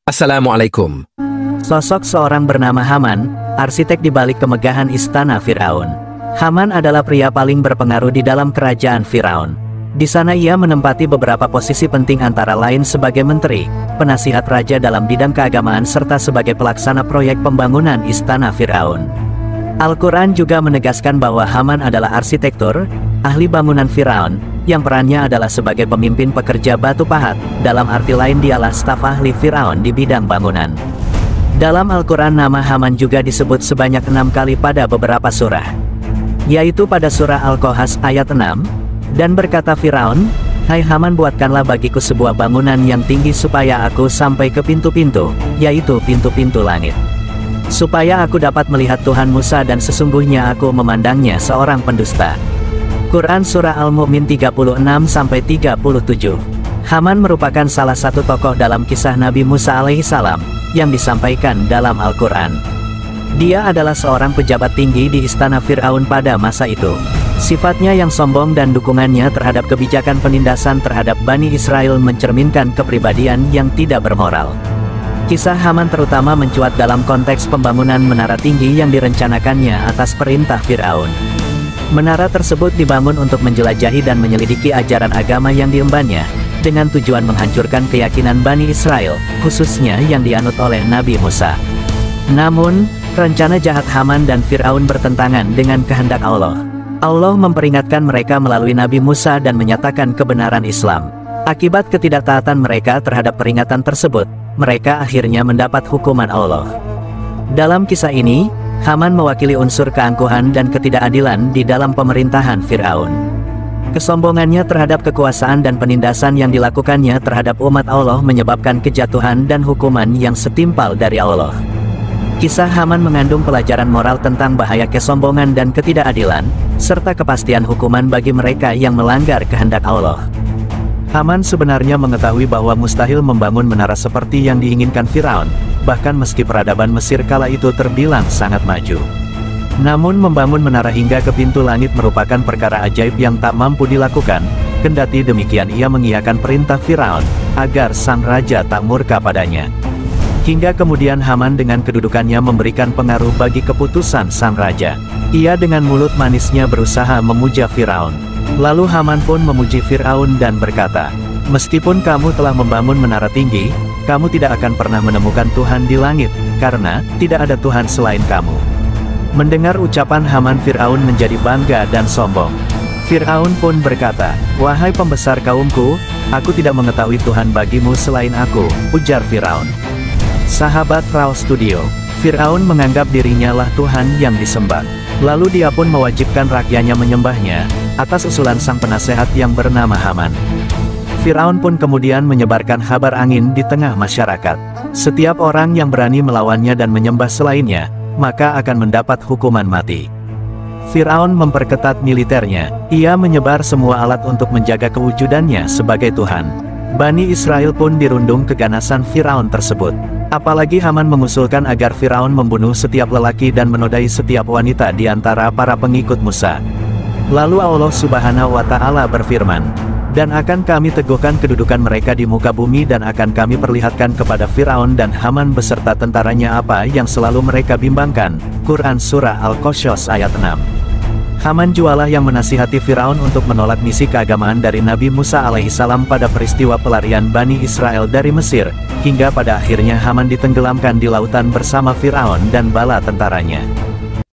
Assalamualaikum. Sosok seorang bernama Haman, arsitek di balik kemegahan istana Firaun. Haman adalah pria paling berpengaruh di dalam kerajaan Firaun. Di sana ia menempati beberapa posisi penting antara lain sebagai menteri, penasihat raja dalam bidang keagamaan serta sebagai pelaksana proyek pembangunan istana Firaun. Al-Quran juga menegaskan bahwa Haman adalah arsitektur, ahli bangunan Firaun, yang perannya adalah sebagai pemimpin pekerja batu pahat, dalam arti lain dialah staf ahli Firaun di bidang bangunan. Dalam Al-Quran nama Haman juga disebut sebanyak 6 kali pada beberapa surah, yaitu pada surah Al-Qahas ayat 6, dan berkata Firaun, "Hai Haman, buatkanlah bagiku sebuah bangunan yang tinggi supaya aku sampai ke pintu-pintu, yaitu pintu-pintu langit, supaya aku dapat melihat Tuhan Musa dan sesungguhnya aku memandangnya seorang pendusta." Quran Surah Al-Mu'min 36-37. Haman merupakan salah satu tokoh dalam kisah Nabi Musa alaihissalam, yang disampaikan dalam Al-Quran. Dia adalah seorang pejabat tinggi di istana Fir'aun pada masa itu. Sifatnya yang sombong dan dukungannya terhadap kebijakan penindasan terhadap Bani Israel mencerminkan kepribadian yang tidak bermoral. Kisah Haman terutama mencuat dalam konteks pembangunan menara tinggi yang direncanakannya atas perintah Fir'aun. Menara tersebut dibangun untuk menjelajahi dan menyelidiki ajaran agama yang diembannya, dengan tujuan menghancurkan keyakinan Bani Israel, khususnya yang dianut oleh Nabi Musa. Namun, rencana jahat Haman dan Fir'aun bertentangan dengan kehendak Allah. Allah memperingatkan mereka melalui Nabi Musa dan menyatakan kebenaran Islam. Akibat ketidaktaatan mereka terhadap peringatan tersebut, mereka akhirnya mendapat hukuman Allah. Dalam kisah ini, Haman mewakili unsur keangkuhan dan ketidakadilan di dalam pemerintahan Fir'aun. Kesombongannya terhadap kekuasaan dan penindasan yang dilakukannya terhadap umat Allah menyebabkan kejatuhan dan hukuman yang setimpal dari Allah. Kisah Haman mengandung pelajaran moral tentang bahaya kesombongan dan ketidakadilan, serta kepastian hukuman bagi mereka yang melanggar kehendak Allah. Haman sebenarnya mengetahui bahwa mustahil membangun menara seperti yang diinginkan Firaun, bahkan meski peradaban Mesir kala itu terbilang sangat maju. Namun membangun menara hingga ke pintu langit merupakan perkara ajaib yang tak mampu dilakukan, kendati demikian ia mengiyakan perintah Firaun, agar sang raja tak murka padanya. Hingga kemudian Haman dengan kedudukannya memberikan pengaruh bagi keputusan sang raja. Ia dengan mulut manisnya berusaha memuja Firaun. Lalu Haman pun memuji Fir'aun dan berkata, "Meskipun kamu telah membangun menara tinggi, kamu tidak akan pernah menemukan Tuhan di langit, karena tidak ada Tuhan selain kamu." Mendengar ucapan Haman, Fir'aun menjadi bangga dan sombong. Fir'aun pun berkata, "Wahai pembesar kaumku, aku tidak mengetahui Tuhan bagimu selain aku," ujar Fir'aun. Sahabat Raw Studio, Fir'aun menganggap dirinya lah Tuhan yang disembah. Lalu dia pun mewajibkan rakyatnya menyembahnya, atas usulan sang penasehat yang bernama Haman. Fir'aun pun kemudian menyebarkan kabar angin di tengah masyarakat. Setiap orang yang berani melawannya dan menyembah selainnya, maka akan mendapat hukuman mati. Fir'aun memperketat militernya, ia menyebar semua alat untuk menjaga kewujudannya sebagai Tuhan. Bani Israel pun dirundung keganasan Fir'aun tersebut. Apalagi Haman mengusulkan agar Fir'aun membunuh setiap lelaki dan menodai setiap wanita di antara para pengikut Musa. Lalu Allah Subhanahu wa Ta'ala berfirman, "Dan akan kami teguhkan kedudukan mereka di muka bumi dan akan kami perlihatkan kepada Fir'aun dan Haman beserta tentaranya apa yang selalu mereka bimbangkan." Quran Surah Al-Qasas ayat 6. Haman jualah yang menasihati Fir'aun untuk menolak misi keagamaan dari Nabi Musa alaihissalam pada peristiwa pelarian Bani Israel dari Mesir, hingga pada akhirnya Haman ditenggelamkan di lautan bersama Fir'aun dan bala tentaranya.